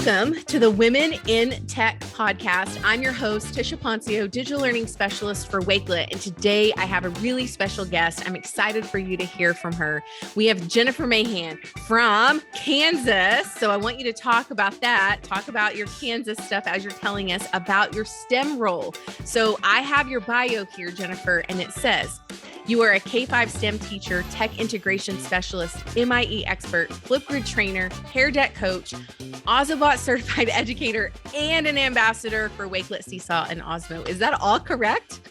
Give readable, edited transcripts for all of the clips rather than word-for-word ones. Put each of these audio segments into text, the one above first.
Welcome to the Women in Tech podcast. I'm your host, Tisha Poncio, digital learning specialist for Wakelet. And today I have a really special guest. I'm excited for you to hear from her. We have Jennifer Mahin from Kansas. So I want you to talk about that, talk about your Kansas stuff as you're telling us about your STEM role. So I have your bio here, Jennifer, and it says, you are a K-5 STEM teacher, tech integration specialist, MIE expert, Flipgrid trainer, hair deck coach, Ozobot certified educator, and an ambassador for Wakelet, Seesaw, and Osmo. Is that all correct?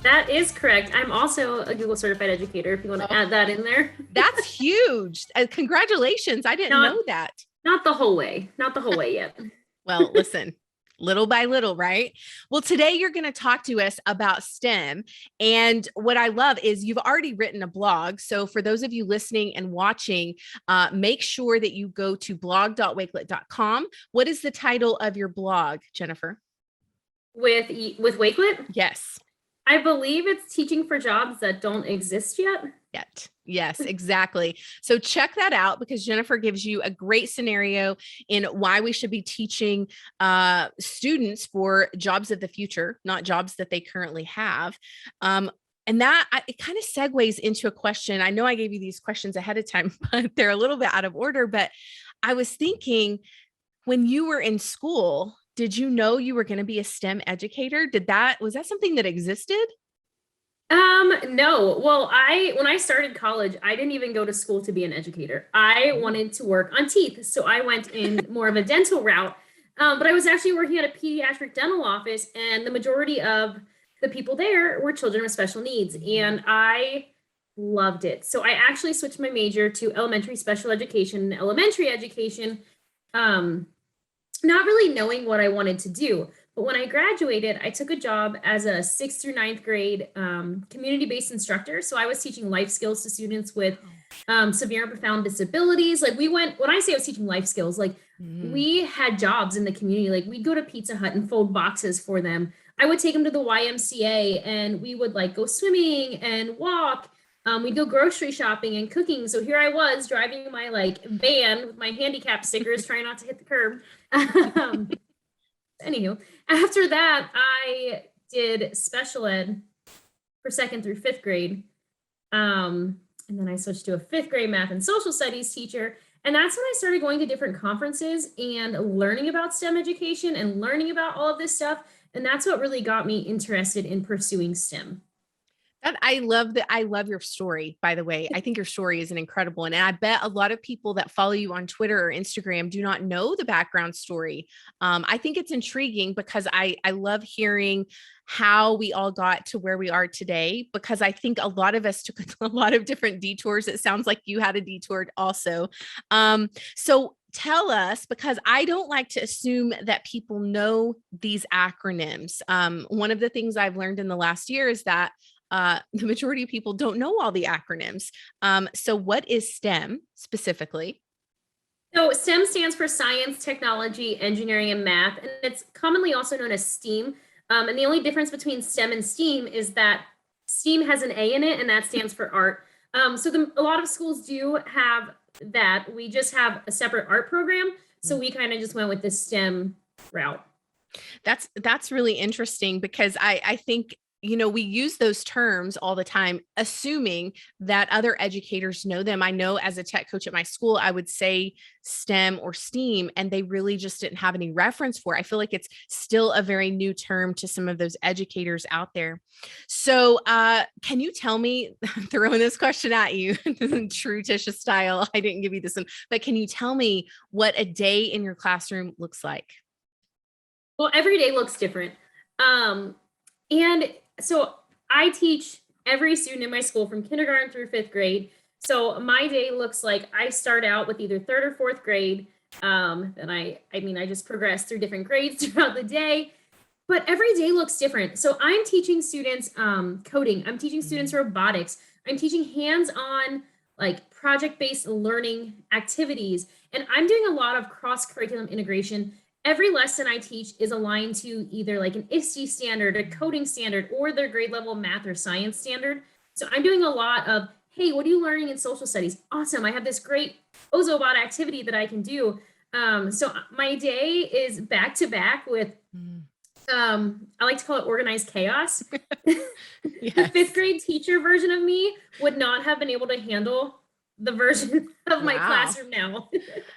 That is correct. I'm also a Google certified educator, if you want to add that in there. That's huge. Congratulations. I didn't know that. Not the whole way. Not the whole way yet. Well, listen. Little by little, right? Well, today you're going to talk to us about STEM. And what I love is you've already written a blog. So for those of you listening and watching, make sure that you go to blog.wakelet.com. What is the title of your blog, Jennifer? With Wakelet? Yes. I believe it's teaching for jobs that don't exist yet. Yes, exactly. So check that out because Jennifer gives you a great scenario in why we should be teaching students for jobs of the future, not jobs that they currently have. And that it kind of segues into a question. I know I gave you these questions ahead of time, but they're a little bit out of order. But I was thinking, when you were in school, did you know you were going to be a STEM educator? Was that something that existed? No. Well, when I started college, I didn't even go to school to be an educator. I wanted to work on teeth. So I went in more of a dental route. But I was actually working at a pediatric dental office, and the majority of the people there were children with special needs. And I loved it. So I actually switched my major to elementary special education, elementary education, not really knowing what I wanted to do. But when I graduated, I took a job as a 6th through 9th grade community-based instructor. So I was teaching life skills to students with severe and profound disabilities. When I say I was teaching life skills, we had jobs in the community. Like, we'd go to Pizza Hut and fold boxes for them. I would take them to the YMCA, and we would go swimming and walk. We'd go grocery shopping and cooking. So here I was driving my van with my handicap stickers, trying not to hit the curb. Anywho, after that, I did special ed for 2nd through 5th grade. And then I switched to a 5th grade math and social studies teacher. And that's when I started going to different conferences and learning about STEM education and learning about all of this stuff. And that's what really got me interested in pursuing STEM. I love your story, by the way. I think your story is an incredible one. And I bet a lot of people that follow you on Twitter or Instagram do not know the background story. I think it's intriguing because I love hearing how we all got to where we are today, because I think a lot of us took a lot of different detours. It sounds like you had a detour also. So tell us, because I don't like to assume that people know these acronyms. One of the things I've learned in the last year is that the majority of people don't know all the acronyms. So what is STEM specifically? So STEM stands for science, technology, engineering, and math. And it's commonly also known as STEAM. And the only difference between STEM and STEAM is that STEAM has an A in it, and that stands for art. So a lot of schools do have that. We just have a separate art program. So we kind of just went with the STEM route. That's really interesting because I think, we use those terms all the time, assuming that other educators know them. I know as a tech coach at my school, I would say STEM or STEAM, and they really just didn't have any reference for it. I feel like it's still a very new term to some of those educators out there. So can you tell me, I'm throwing this question at you, true Tisha style, I didn't give you this one, but can you tell me what a day in your classroom looks like? Well, every day looks different. And so I teach every student in my school from kindergarten through 5th grade. So my day looks like I start out with either 3rd or 4th grade. Then I just progress through different grades throughout the day, but every day looks different. So I'm teaching students coding. I'm teaching students robotics. I'm teaching hands-on project-based learning activities. And I'm doing a lot of cross-curriculum integration. Every lesson I teach is aligned to either an ISTE standard, a coding standard, or their grade level math or science standard. So I'm doing a lot of, hey, what are you learning in social studies? Awesome, I have this great Ozobot activity that I can do. So my day is back to back with, Mm. I like to call it organized chaos. The Yes. fifth grade teacher version of me would not have been able to handle the version of my Wow. classroom now.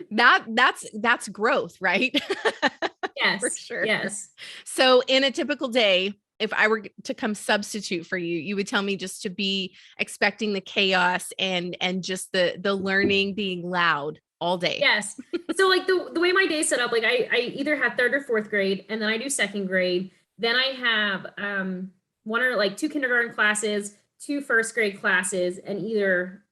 That's growth, right? For Yes, sure. yes. So in a typical day, if I were to come substitute for you, you would tell me just to be expecting the chaos and just the learning being loud all day. Yes. So like the way my day's set up, like I either have third or fourth grade, and then I do second grade. Then I have one or like two kindergarten classes, two first grade classes, and either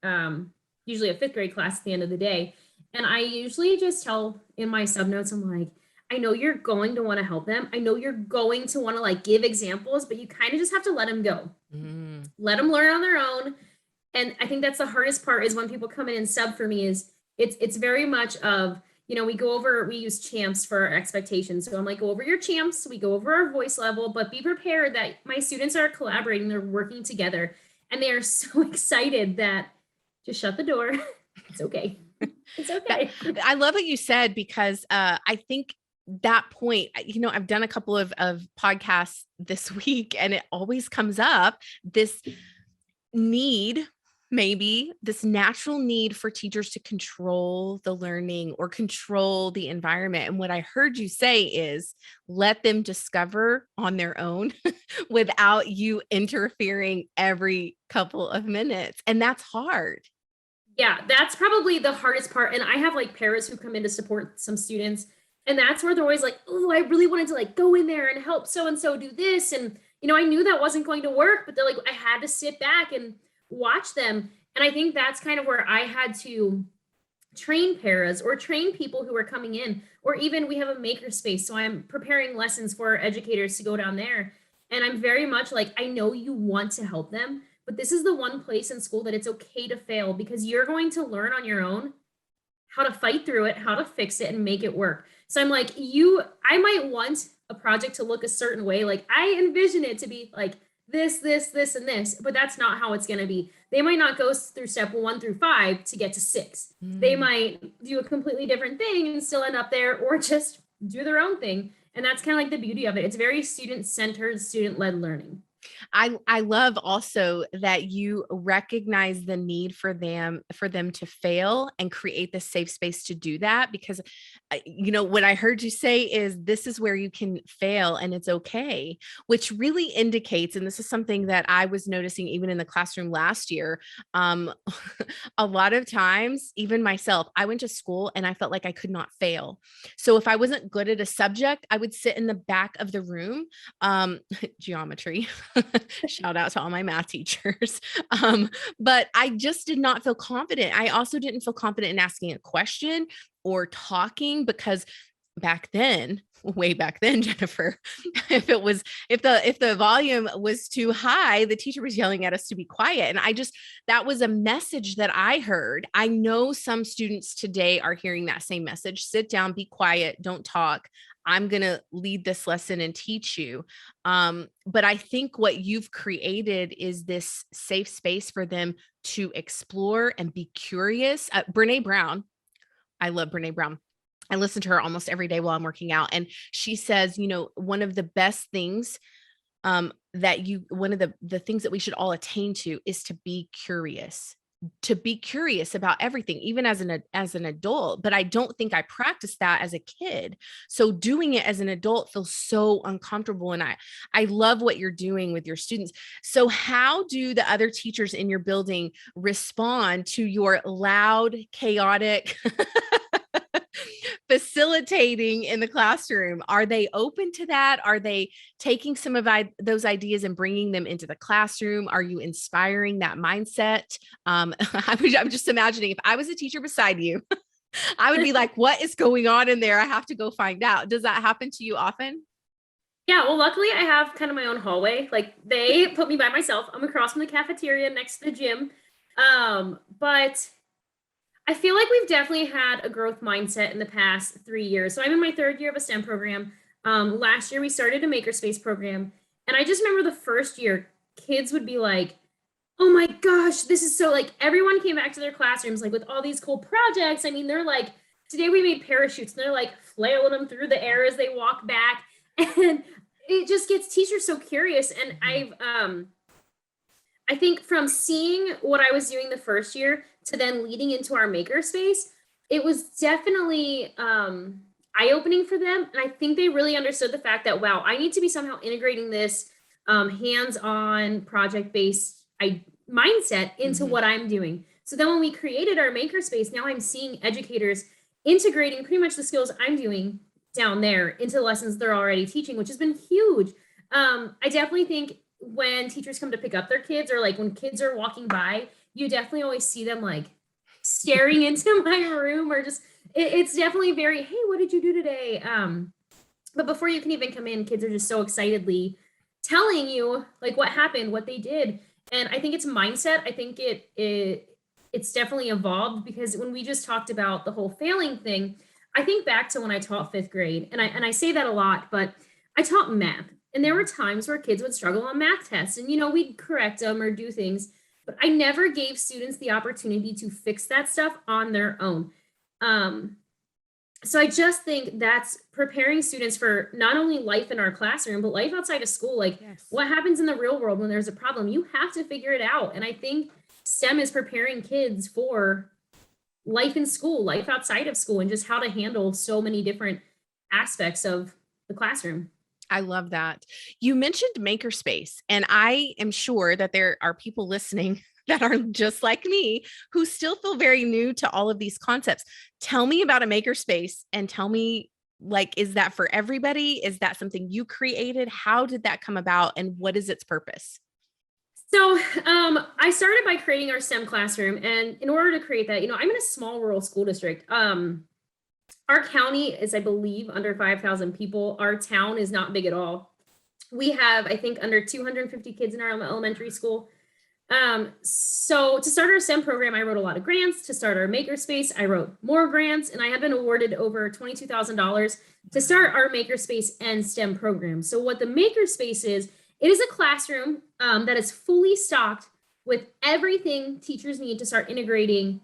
usually a fifth grade class at the end of the day. And I usually just tell in my sub notes, I'm like, I know you're going to want to help them. I know you're going to want to like give examples, but you kind of just have to let them go. Mm. Let them learn on their own. And I think that's the hardest part is when people come in and sub for me is it's very much of, we use champs for our expectations. So I'm like, go over your champs, we go over our voice level, but be prepared that my students are collaborating, they're working together, and they are so excited that just shut the door. It's okay. It's okay. I love what you said because I think that point, I've done a couple of podcasts this week and it always comes up this need, maybe this natural need for teachers to control the learning or control the environment. And what I heard you say is let them discover on their own without you interfering every couple of minutes. And that's hard. Yeah, that's probably the hardest part. And I have like paras who come in to support some students. And that's where they're always like, oh, I really wanted to like go in there and help so and so do this. And, I knew that wasn't going to work, but they're like, I had to sit back and watch them. And I think that's kind of where I had to train paras or train people who are coming in, or even we have a makerspace. So I'm preparing lessons for educators to go down there. And I'm very much like, I know you want to help them, but this is the one place in school that it's okay to fail because you're going to learn on your own how to fight through it, how to fix it and make it work. So I'm like, I might want a project to look a certain way. Like I envision it to be like this, and this, but that's not how it's going to be. They might not go through step 1 through 5 to get to 6. They might do a completely different thing and still end up there, or just do their own thing. And that's kind of like the beauty of it. It's very student-centered, student-led learning. I love also that you recognize the need for them to fail and create the safe space to do that, because what I heard you say is this is where you can fail and it's okay, which really indicates, and this is something that I was noticing even in the classroom last year, a lot of times, even myself, I went to school and I felt like I could not fail. So if I wasn't good at a subject, I would sit in the back of the room, geometry. Shout out to all my math teachers. But I just did not feel confident. I also didn't feel confident in asking a question or talking because way back then, Jennifer, if the volume was too high, the teacher was yelling at us to be quiet. And that was a message that I heard. I know some students today are hearing that same message. Sit down, be quiet, don't talk. I'm going to lead this lesson and teach you. But I think what you've created is this safe space for them to explore and be curious. Brene Brown, I love Brene Brown. I listen to her almost every day while I'm working out. And she says, one of the best things one of the things that we should all attain to is to be curious about everything, even as an adult. But I don't think I practiced that as a kid. So doing it as an adult feels so uncomfortable. And I love what you're doing with your students. So how do the other teachers in your building respond to your loud, chaotic facilitating in the classroom? Are they open to that? Are they taking some of those ideas and bringing them into the classroom? Are you inspiring that mindset? I'm just imagining if I was a teacher beside you, I would be like, what is going on in there? I have to go find out. Does that happen to you often? Yeah, well, luckily I have kind of my own hallway. Like they put me by myself. I'm across from the cafeteria next to the gym. But I feel like we've definitely had a growth mindset in the past 3 years. So I'm in my 3rd year of a STEM program. Last year we started a Makerspace program. And I just remember the first year, kids would be like, oh my gosh, this is so like everyone came back to their classrooms like with all these cool projects. I mean, they're like today we made parachutes, and they're like flailing them through the air as they walk back. And it just gets teachers so curious. And I think from seeing what I was doing the first year to then leading into our makerspace, it was definitely eye-opening for them. And I think they really understood the fact that, wow, I need to be somehow integrating this hands-on project-based mindset into what I'm doing. So then when we created our makerspace, now I'm seeing educators integrating pretty much the skills I'm doing down there into the lessons they're already teaching, which has been huge. I definitely think when teachers come to pick up their kids, or like when kids are walking by, you definitely always see them like staring into my room, or just, it's definitely very, hey, what did you do today? But before you can even come in, kids are just so excitedly telling you like what happened, what they did. And I think it's mindset. I think it's definitely evolved, because when we just talked about the whole failing thing, I think back to when I taught 5th grade, and I say that a lot, but I taught math. And there were times where kids would struggle on math tests, and, we'd correct them or do things, but I never gave students the opportunity to fix that stuff on their own. So I just think that's preparing students for not only life in our classroom, but life outside of school. Like, what happens in the real world when there's a problem? You have to figure it out. And I think STEM is preparing kids for life in school, life outside of school, and just how to handle so many different aspects of the classroom. I love that. You mentioned Makerspace, and I am sure that there are people listening that are just like me who still feel very new to all of these concepts. Tell me about a Makerspace, and tell me, like, is that for everybody? Is that something you created? How did that come about, and what is its purpose? So I started by creating our STEM classroom. And in order to create that, I'm in a small rural school district. Our county is, I believe, under 5,000 people. Our town is not big at all. We have, I think, under 250 kids in our elementary school. So to start our STEM program, I wrote a lot of grants. To start our Makerspace, I wrote more grants, and I have been awarded over $22,000 to start our Makerspace and STEM program. So what the Makerspace is, it is a classroom that is fully stocked with everything teachers need to start integrating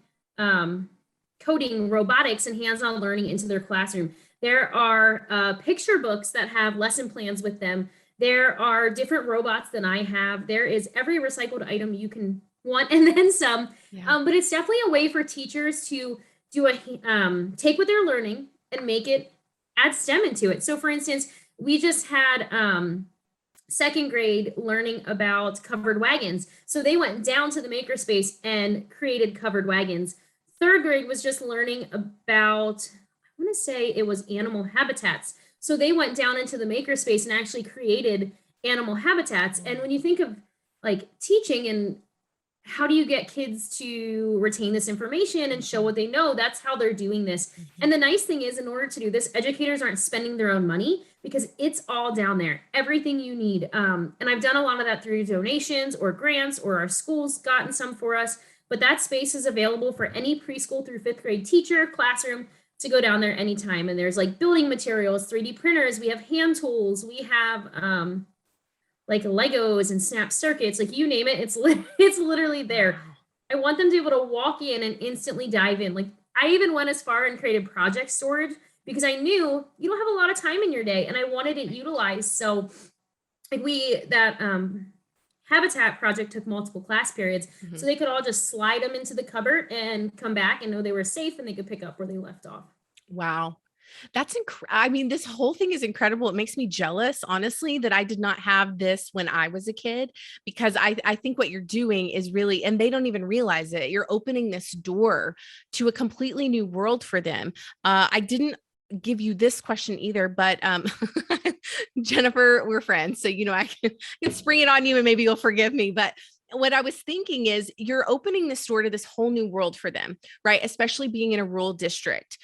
coding, robotics, and hands-on learning into their classroom. There are picture books that have lesson plans with them. There are different robots than I have. There is every recycled item you can want, and then some. Yeah. But it's definitely a way for teachers to do take what they're learning and make it, add STEM into it. So for instance, we just had 2nd grade learning about covered wagons. So they went down to the Makerspace and created covered wagons. 3rd grade was just learning about, I want to say it was animal habitats. So they went down into the Makerspace and actually created animal habitats. And when you think of like teaching and how do you get kids to retain this information and show what they know, that's how they're doing this. And the nice thing is, in order to do this, educators aren't spending their own money, because it's all down there, everything you need. And I've done a lot of that through donations or grants, or our school's gotten some for us. But that space is available for any preschool through 5th grade teacher, classroom, to go down there anytime. And there's like building materials, 3D printers, we have hand tools, we have like Legos and snap circuits, like you name it, it's literally there. I want them to be able to walk in and instantly dive in. Like, I even went as far and created project storage, because I knew you don't have a lot of time in your day, and I wanted it utilized. So like that Habitat project took multiple class periods, so they could all just slide them into the cupboard and come back and know they were safe, and they could pick up where they left off. Wow. That's incredible. I mean, this whole thing is incredible. It makes me jealous, honestly, that I did not have this when I was a kid, because I think what you're doing is really, and they don't even realize it, you're opening this door to a completely new world for them. I didn't give you this question either, but Jennifer, we're friends, so I can spring it on you and maybe you'll forgive me. But what I was thinking is, you're opening this door to this whole new world for them, right? Especially being in a rural district,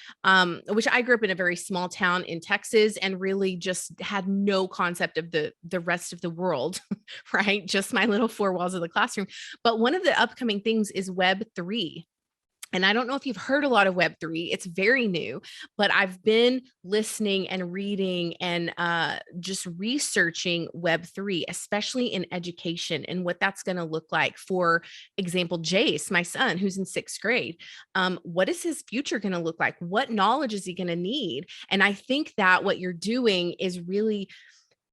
which I grew up in a very small town in Texas, and really just had no concept of the rest of the world, right? Just my little 4 walls of the classroom. But one of the upcoming things is Web3. and I don't know if you've heard a lot of Web3, it's very new, but I've been listening and reading and just researching Web3, especially in education and what that's going to look like. For example, Jace, my son, who's in 6th grade, what is his future going to look like? What knowledge is he going to need? And I think that what you're doing is really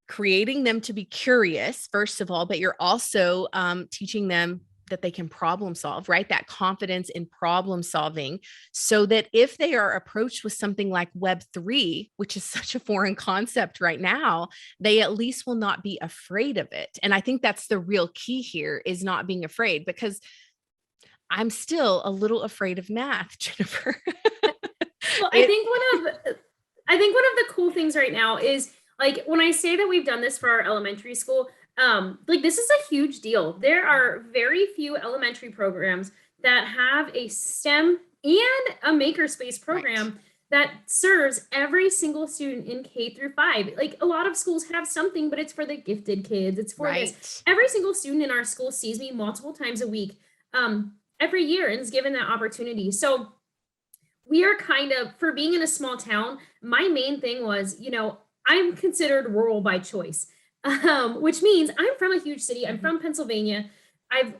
creating them to be curious, first of all, but you're also teaching them that they can problem solve, right? That confidence in problem solving, so that if they are approached with something like Web3, which is such a foreign concept right now, they at least will not be afraid of it. And I think that's the real key here, is not being afraid, because I'm still a little afraid of math, Jennifer. Well, I think one of the cool things right now is, like, when I say that we've done this for our elementary school, like, this is a huge deal. There are very few elementary programs that have a STEM and a Makerspace program that serves every single student in K-5. Like, a lot of schools have something, but it's for the gifted kids. It's for this. Every single student in our school sees me multiple times a week, every year, and is given that opportunity. So we are kind of, for being in a small town, my main thing was, I'm considered rural by choice, which means I'm from a huge city. I'm from Pennsylvania. I've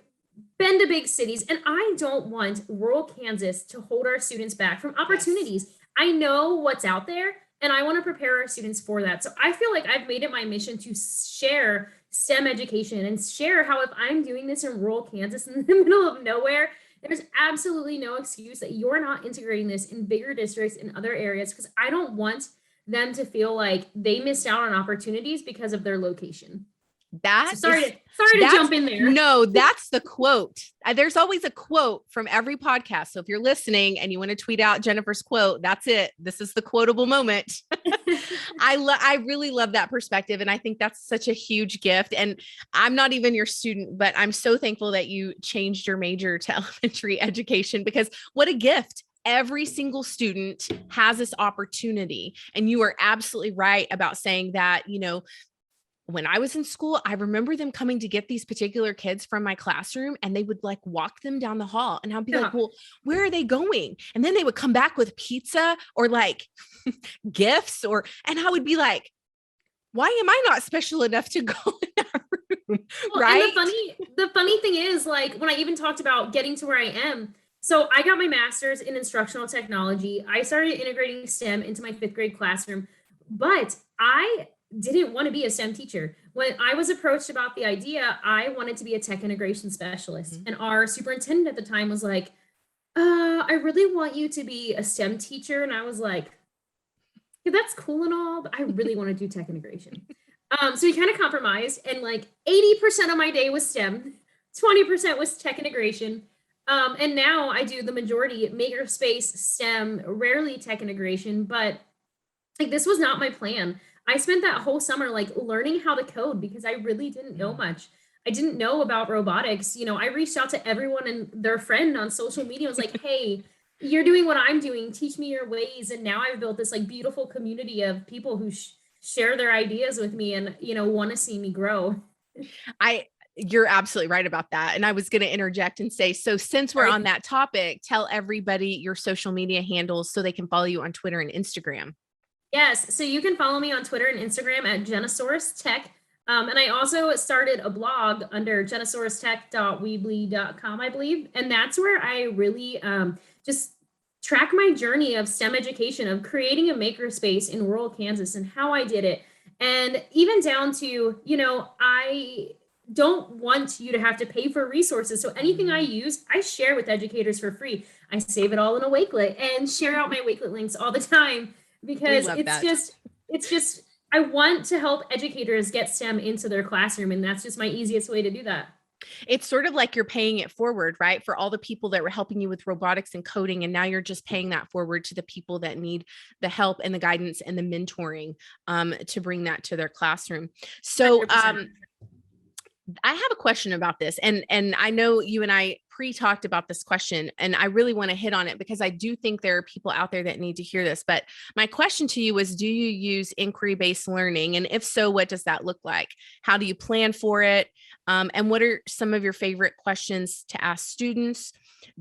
been to big cities, and I don't want rural Kansas to hold our students back from opportunities. Yes. I know what's out there, and I want to prepare our students for that. So I feel like I've made it my mission to share STEM education and share how, if I'm doing this in rural Kansas in the middle of nowhere, there's absolutely no excuse that you're not integrating this in bigger districts in other areas, because I don't want them to feel like they missed out on opportunities because of their location. Sorry to jump in there. No, that's the quote. There's always a quote from every podcast. So if you're listening and you want to tweet out Jennifer's quote, that's it. This is the quotable moment. I really love that perspective. And I think that's such a huge gift. And I'm not even your student, but I'm so thankful that you changed your major to elementary education, because what a gift. Every single student has this opportunity. And you are absolutely right about saying that, when I was in school, I remember them coming to get these particular kids from my classroom, and they would like walk them down the hall, and I'd be like, well, where are they going? And then they would come back with pizza or like gifts, and I would be like, why am I not special enough to go in that room? Well, right. And the funny thing is, like, when I even talked about getting to where I am, so I got my master's in instructional technology. I started integrating STEM into my 5th grade classroom, but I didn't want to be a STEM teacher. When I was approached about the idea, I wanted to be a tech integration specialist. Mm-hmm. And our superintendent at the time was like, I really want you to be a STEM teacher. And I was like, yeah, that's cool and all, but I really want to do tech integration. So we kind of compromised, and like 80% of my day was STEM, 20% was tech integration. And now I do the majority Makerspace, STEM, rarely tech integration, but like, this was not my plan. I spent that whole summer like learning how to code, because I really didn't know much. I didn't know about robotics. I reached out to everyone and their friend on social media. I was like, hey, you're doing what I'm doing. Teach me your ways. And now I've built this like beautiful community of people who share their ideas with me and, want to see me grow. You're absolutely right about that. And I was going to interject and say, so since we're on that topic, tell everybody your social media handles so they can follow you on Twitter and Instagram. Yes. So you can follow me on Twitter and Instagram at Jennisaurus Tech. And I also started a blog under jennisaurustech.weebly.com, I believe. And that's where I really just track my journey of STEM education, of creating a makerspace in rural Kansas and how I did it. And even down to, I don't want you to have to pay for resources. So anything I use, I share with educators for free. I save it all in a Wakelet and share out my Wakelet links all the time, because it's just, I want to help educators get STEM into their classroom. And that's just my easiest way to do that. It's sort of like you're paying it forward, right? For all the people that were helping you with robotics and coding. And now you're just paying that forward to the people that need the help and the guidance and the mentoring to bring that to their classroom. So I have a question about this, and I know you and I pre-talked about this question, and I really want to hit on it because I do think there are people out there that need to hear this. But my question to you was, do you use inquiry-based learning? And if so, what does that look like? How do you plan for it? And what are some of your favorite questions to ask students?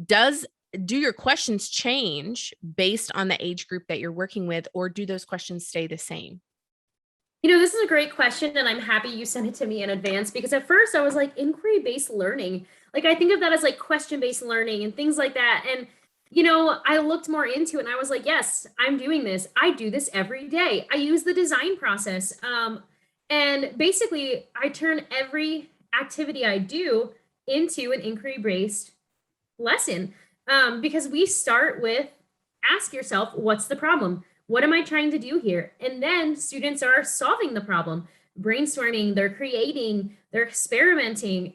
Does do your questions change based on the age group that you're working with, or do those questions stay the same? This is a great question, and I'm happy you sent it to me in advance, because at first I was like, inquiry-based learning. Like, I think of that as like question-based learning and things like that. And, I looked more into it and I was like, yes, I'm doing this. I do this every day. I use the design process. And basically, I turn every activity I do into an inquiry-based lesson, because we start with ask yourself, what's the problem? What am I trying to do here? And then students are solving the problem, brainstorming, they're creating, they're experimenting.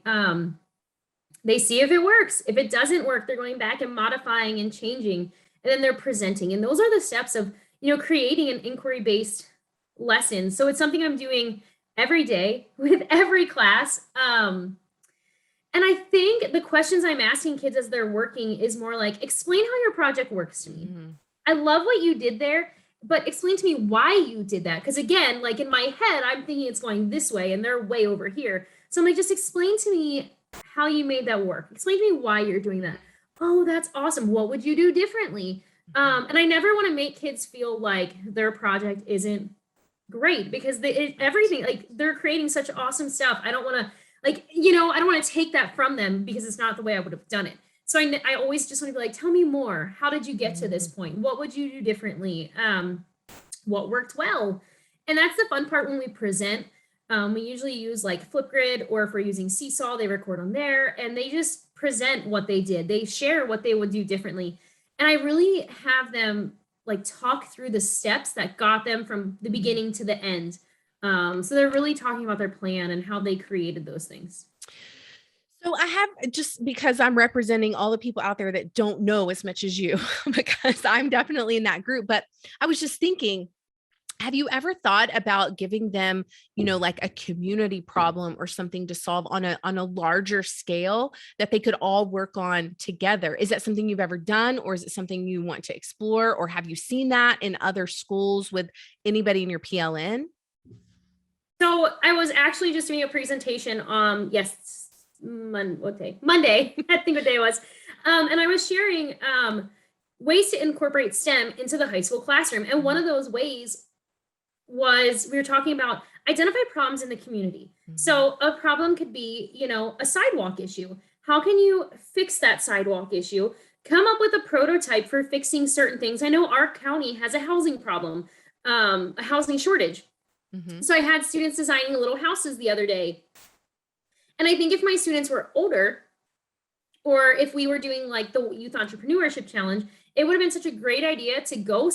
They see if it works. If it doesn't work, they're going back and modifying and changing, and then they're presenting. And those are the steps of, creating an inquiry-based lesson. So it's something I'm doing every day with every class. And I think the questions I'm asking kids as they're working is more like, explain how your project works to me. Mm-hmm. I love what you did there, but explain to me why you did that. Because again, like in my head, I'm thinking it's going this way and they're way over here. So I'm like, just explain to me how you made that work. Explain to me why you're doing that. Oh, that's awesome. What would you do differently? And I never want to make kids feel like their project isn't great, because everything, like, they're creating such awesome stuff. I don't want to, like, I don't want to take that from them, because it's not the way I would have done it. So I always just want to be like, tell me more. How did you get to this point? What would you do differently? What worked well? And that's the fun part when we present. We usually use like Flipgrid, or if we're using Seesaw, they record on there and they just present what they did. They share what they would do differently. And I really have them like talk through the steps that got them from the beginning to the end. So they're really talking about their plan and how they created those things. So I have, just because I'm representing all the people out there that don't know as much as you, because I'm definitely in that group, but I was just thinking, have you ever thought about giving them, like a community problem or something to solve on a larger scale that they could all work on together? Is that something you've ever done, or is it something you want to explore, or have you seen that in other schools with anybody in your PLN? So I was actually just doing a presentation Monday, I think what day it was. And I was sharing ways to incorporate STEM into the high school classroom. And one of those ways was, we were talking about identify problems in the community. Mm-hmm. So a problem could be, a sidewalk issue. How can you fix that sidewalk issue? Come up with a prototype for fixing certain things. I know our county has a housing problem, a housing shortage. Mm-hmm. So I had students designing little houses the other day. And I think if my students were older, or if we were doing like the Youth Entrepreneurship Challenge, it would have been such a great idea to go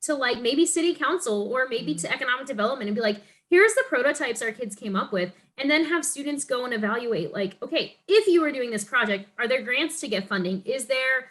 to like maybe city council, or maybe to economic development, and be like, here's the prototypes our kids came up with, and then have students go and evaluate, like, okay, if you were doing this project, are there grants to get funding? Is there,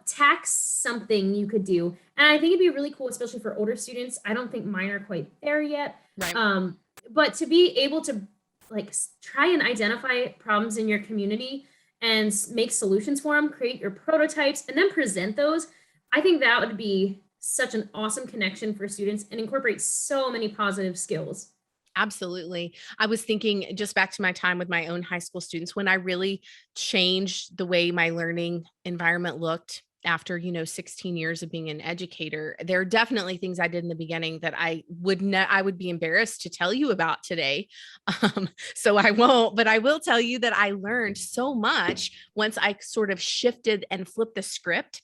tax something you could do? And I think it'd be really cool, especially for older students. I don't think mine are quite there yet. Right. But to be able to like try and identify problems in your community and make solutions for them, create your prototypes, and then present those, I think that would be such an awesome connection for students and incorporate so many positive skills. Absolutely. I was thinking just back to my time with my own high school students, when I really changed the way my learning environment looked after, 16 years of being an educator. There are definitely things I did in the beginning that I would be embarrassed to tell you about today. So I won't, but I will tell you that I learned so much once I sort of shifted and flipped the script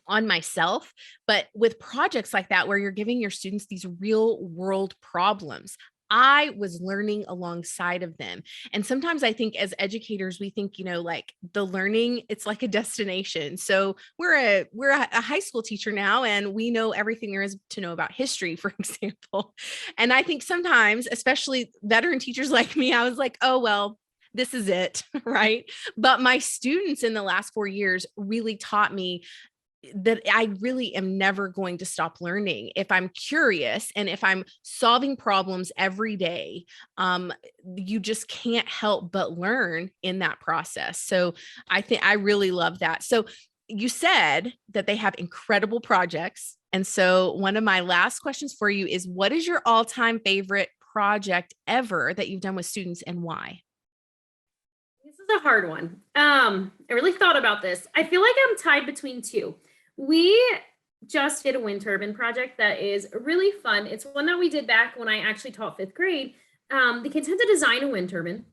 on myself. But with projects like that, where you're giving your students these real world problems, I was learning alongside of them. And sometimes I think as educators, we think, like the learning, it's like a destination. So we're a high school teacher now, and we know everything there is to know about history, for example. And I think sometimes, especially veteran teachers like me, I was like, oh, well, this is it, right? But my students in the last 4 years really taught me that I really am never going to stop learning. If I'm curious and if I'm solving problems every day, you just can't help but learn in that process. So I think I really love that. So you said that they have incredible projects. And so one of my last questions for you is, what is your all-time favorite project ever that you've done with students, and why? It's This is a hard one. I really thought about this. I feel like I'm tied between two. We just did a wind turbine project that is really fun. It's one that we did back when I actually taught 5th grade. The kids had to design a wind turbine,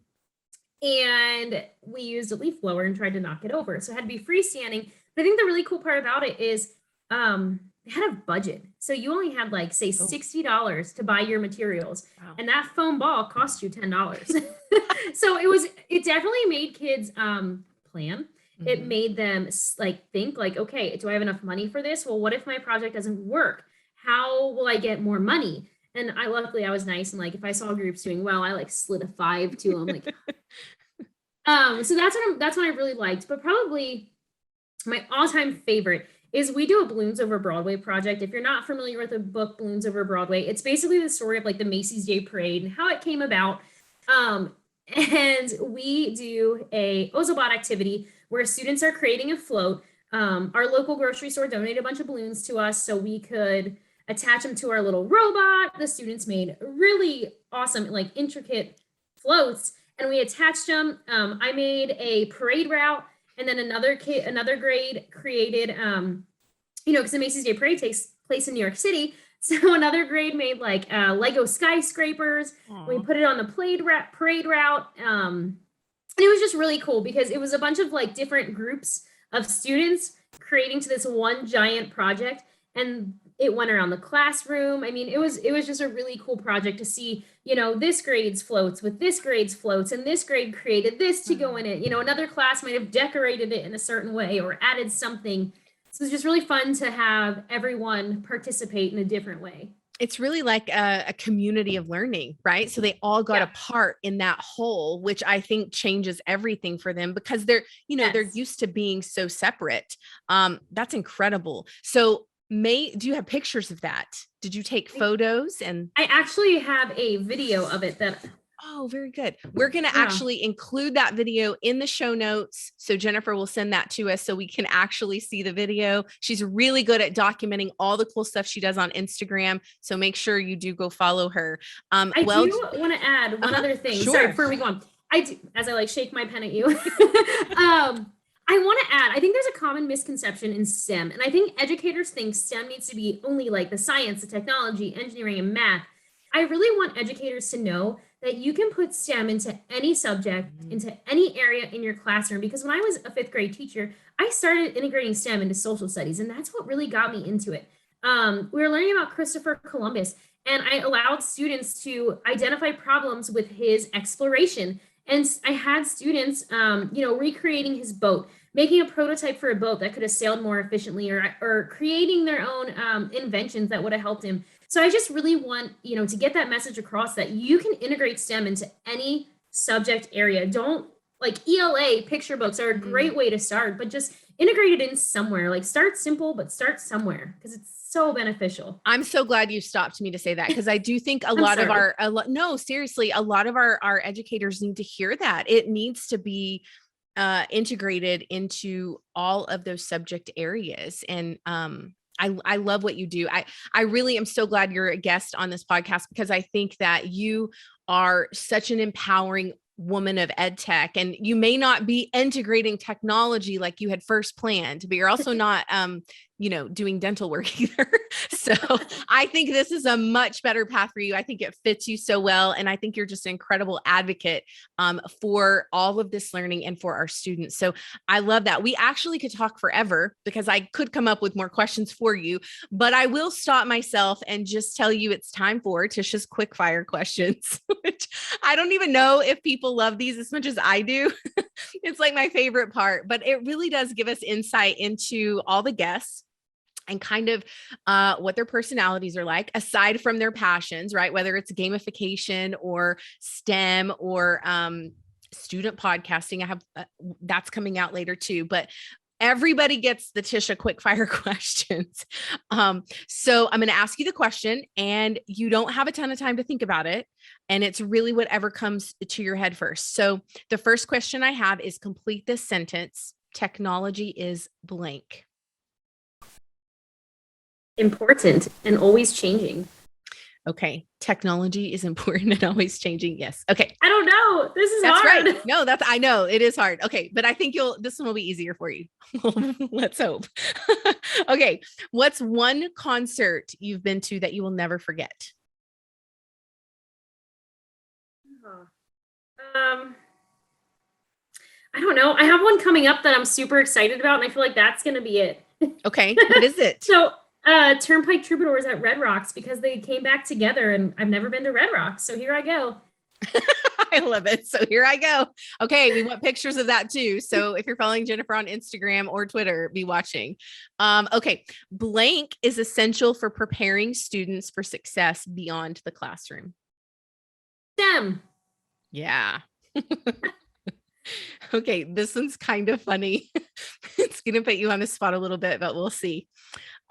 and we used a leaf blower and tried to knock it over. So it had to be freestanding. But I think the really cool part about it is they had a budget. So you only had like, say, $60 to buy your materials. Wow. And that foam ball cost you $10. So it definitely made kids plan. It made them like think like, okay, do I have enough money for this? Well, what if my project doesn't work? How will I get more money? And luckily I was nice. And like, if I saw groups doing well, I like slid a 5 to them. Like, so that's what I really liked. But probably my all-time favorite is we do a Balloons Over Broadway project. If you're not familiar with the book Balloons Over Broadway, it's basically the story of like the Macy's Day Parade and how it came about. And we do a Ozobot activity where students are creating a float. Our local grocery store donated a bunch of balloons to us so we could attach them to our little robot. The students made really awesome, like intricate floats, and we attached them. I made a parade route, and then another grade created, because the Macy's Day Parade takes place in New York City. So another grade made like Lego skyscrapers. Aww. We put it on the parade route. And it was just really cool because it was a bunch of like different groups of students creating to this one giant project. And it went around the classroom. I mean, it was just a really cool project to see, this grade's floats with this grade's floats, and this grade created this to go in it. Another class might have decorated it in a certain way or added something. So it's just really fun to have everyone participate in a different way. It's really like a community of learning, right? So they all got a part in that whole, which I think changes everything for them because they're, they're used to being so separate. That's incredible. So do you have pictures of that? Did you take photos? And I actually have a video of it that. Oh, very good. We're going to actually include that video in the show notes. So Jennifer will send that to us so we can actually see the video. She's really good at documenting all the cool stuff she does on Instagram. So make sure you do go follow her. I do want to add one other thing. Sure. Sorry, before we go on. I do, as I like shake my pen at you. I want to add, I think there's a common misconception in STEM. And I think educators think STEM needs to be only like the science, the technology, engineering, and math. I really want educators to know that you can put STEM into any subject, into any area in your classroom. Because when I was a 5th grade teacher, I started integrating STEM into social studies, and that's what really got me into it. We were learning about Christopher Columbus, and I allowed students to identify problems with his exploration. And I had students, recreating his boat, making a prototype for a boat that could have sailed more efficiently, or creating their own inventions that would have helped him. So I just really want, to get that message across that you can integrate STEM into any subject area. Don't like ELA picture books are a great way to start, but just integrate it in somewhere. Like start simple, but start somewhere because it's so beneficial. I'm so glad you stopped me to say that because I do think a lot of our educators need to hear that. It needs to be integrated into all of those subject areas. And I love what you do. I really am so glad you're a guest on this podcast because I think that you are such an empowering woman of ed tech, and you may not be integrating technology like you had first planned, but you're also not, doing dental work either. So I think this is a much better path for you. I think it fits you so well. And I think you're just an incredible advocate for all of this learning and for our students. So I love that. We actually could talk forever because I could come up with more questions for you, but I will stop myself and just tell you it's time for Tisha's quickfire questions, which I don't even know if people love these as much as I do. It's like my favorite part, but it really does give us insight into all the guests and kind of what their personalities are like, aside from their passions, right? Whether it's gamification or STEM or student podcasting. I have that's coming out later too, but everybody gets the Tisha quickfire questions. So I'm going to ask you the question and you don't have a ton of time to think about it. And it's really whatever comes to your head first. So the first question I have is complete this sentence. Technology is blank. Important and always changing. Okay. Technology is important and always changing. Yes. Okay. I don't know. This is That's hard. right. No, I know it is hard. Okay. But I think this one will be easier for you. Let's hope. Okay. What's one concert you've been to that you will never forget? I don't know. I have one coming up that I'm super excited about, and I feel like that's going to be it. Okay. What is it? So, Turnpike Troubadours at Red Rocks, because they came back together, and I've never been to Red Rocks. So here I go. I love it. So here I go. Okay. We want pictures of that too. So if you're following Jennifer on Instagram or Twitter, be watching. Okay. Blank is essential for preparing students for success beyond the classroom. STEM. Yeah. Okay. This one's kind of funny. It's going to put you on the spot a little bit, but we'll see.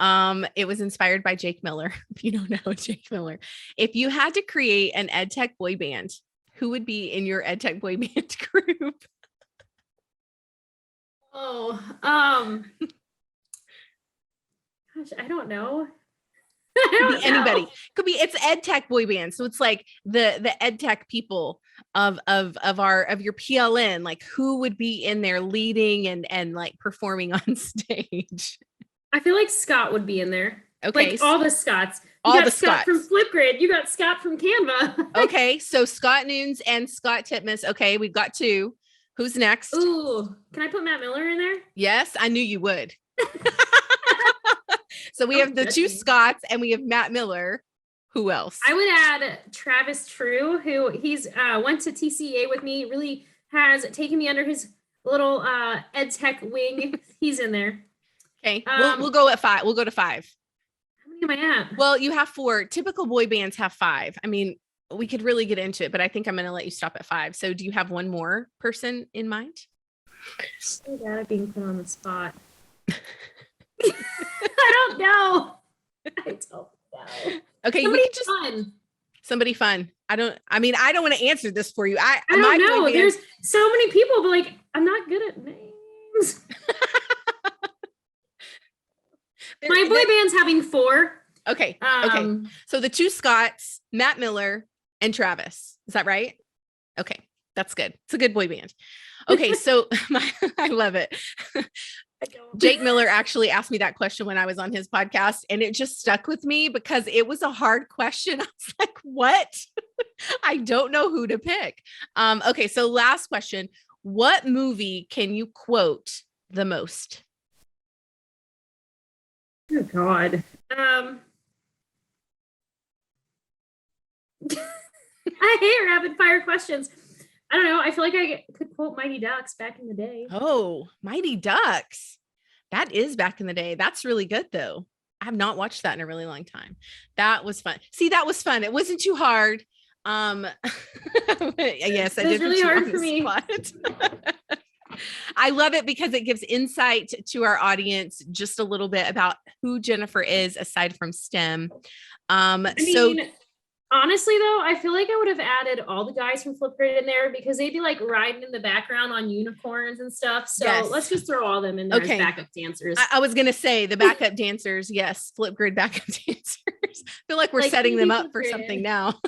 It was inspired by Jake Miller. If you don't know Jake Miller, if you had to create an ed tech boy band, who would be in your ed tech boy band group? Oh, gosh, I don't know. Could be anybody. Could be, it's ed tech boy band. So it's like the ed tech people of your PLN, like who would be in there leading and like performing on stage? I feel like Scott would be in there. Okay. Like all the Scotts. All the Scott Scotts from Flipgrid. You got Scott from Canva. Okay. So Scott Noons and Scott Titmus. Okay. We've got two. Who's next? Ooh, can I put Matt Miller in there? Yes. I knew you would. So we have the two Scotts and we have Matt Miller. Who else? I would add Travis True, who he's went to TCA with me, really has taken me under his little ed tech wing. He's in there. Okay. We'll go at 5. We'll go to 5. How many am I at? Well, you have 4. Typical boy bands have 5. I mean, we could really get into it, but I think I'm going to let you stop at 5. So do you have one more person in mind? So bad at being put on the spot. I don't know. Okay. Somebody fun. Somebody fun. I don't want to answer this for you. I don't know. There's so many people, but like, I'm not good at names. My boy band's having 4. Okay. Okay. So the 2 Scotts, Matt Miller, and Travis. Is that right? Okay. That's good. It's a good boy band. Okay. So I love it. Jake Miller actually asked me that question when I was on his podcast, and it just stuck with me because it was a hard question. I was like, what? I don't know who to pick. Okay. So last question. What movie can you quote the most? Oh God. I hate rapid fire questions. I don't know. I feel like I could quote Mighty Ducks back in the day. Oh, Mighty Ducks. That is back in the day. That's really good though. I have not watched that in a really long time. That was fun. See, that was fun. It wasn't too hard. Yes, it was really hard for me. I love it because it gives insight to our audience just a little bit about who Jennifer is aside from STEM. Honestly, though, I feel like I would have added all the guys from Flipgrid in there because they'd be like riding in the background on unicorns and stuff. So let's just throw all them in there as backup dancers. I was going to say the backup dancers. Yes. Flipgrid backup dancers. I feel like we're setting them up for something now.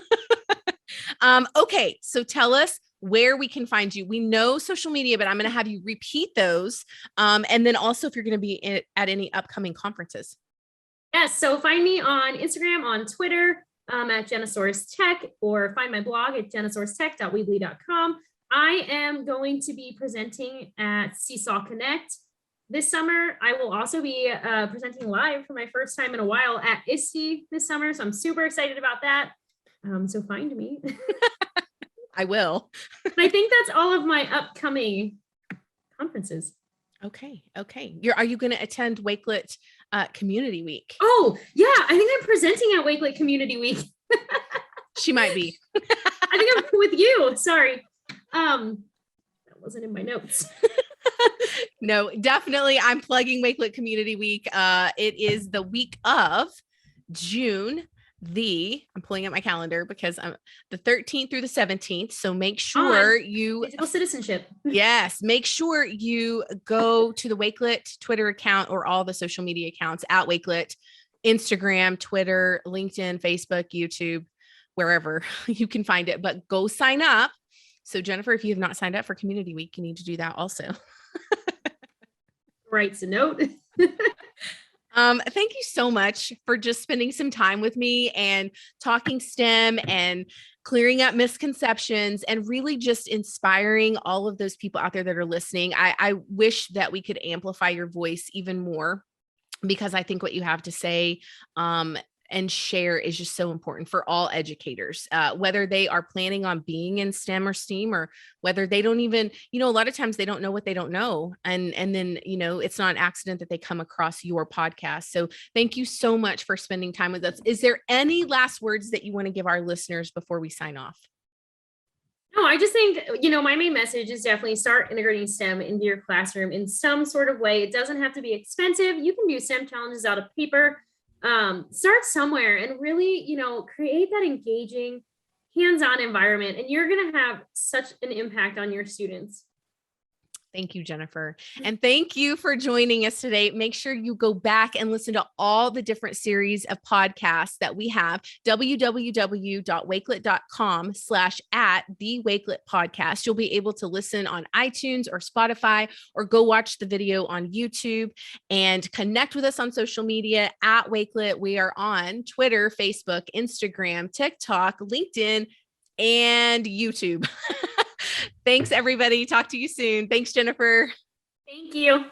Okay. So tell us where we can find you. We know social media, but I'm going to have you repeat those. And then also if you're going to be at any upcoming conferences. Yes. So find me on Instagram, on Twitter, at Jennisaurus Tech, or find my blog at jennisaurustech.weebly.com. I am going to be presenting at Seesaw Connect this summer. I will also be presenting live for my first time in a while at ISTE this summer. So I'm super excited about that. So find me. I will. I think that's all of my upcoming conferences. Okay. Are you going to attend Wakelet Community Week? Oh, yeah. I think I'm presenting at Wakelet Community Week. She might be. I think I'm with you. Sorry. That wasn't in my notes. No, definitely. I'm plugging Wakelet Community Week. It is the week of June. I'm pulling up my calendar because I'm the 13th through the 17th. So make sure you digital citizenship. Yes. Make sure you go to the Wakelet Twitter account or all the social media accounts at Wakelet Instagram, Twitter, LinkedIn, Facebook, YouTube, wherever you can find it, but go sign up. So Jennifer, if you have not signed up for Community Week, you need to do that also. Writes a note. Thank you so much for just spending some time with me and talking STEM and clearing up misconceptions and really just inspiring all of those people out there that are listening. I wish that we could amplify your voice even more, because I think what you have to say and share is just so important for all educators, whether they are planning on being in STEM or STEAM, or whether they don't even, a lot of times they don't know what they don't know. And then, it's not an accident that they come across your podcast. So thank you so much for spending time with us. Is there any last words that you want to give our listeners before we sign off? No, I just think, my main message is definitely start integrating STEM into your classroom in some sort of way. It doesn't have to be expensive. You can do STEM challenges out of paper. Start somewhere and really, create that engaging, hands-on environment, and you're going to have such an impact on your students. Thank you, Jennifer. And thank you for joining us today. Make sure you go back and listen to all the different series of podcasts that we have. www.wakelet.com/@the-Wakelet-podcast. You'll be able to listen on iTunes or Spotify, or go watch the video on YouTube, and connect with us on social media at Wakelet. We are on Twitter, Facebook, Instagram, TikTok, LinkedIn, and YouTube. Thanks, everybody. Talk to you soon. Thanks, Jennifer. Thank you.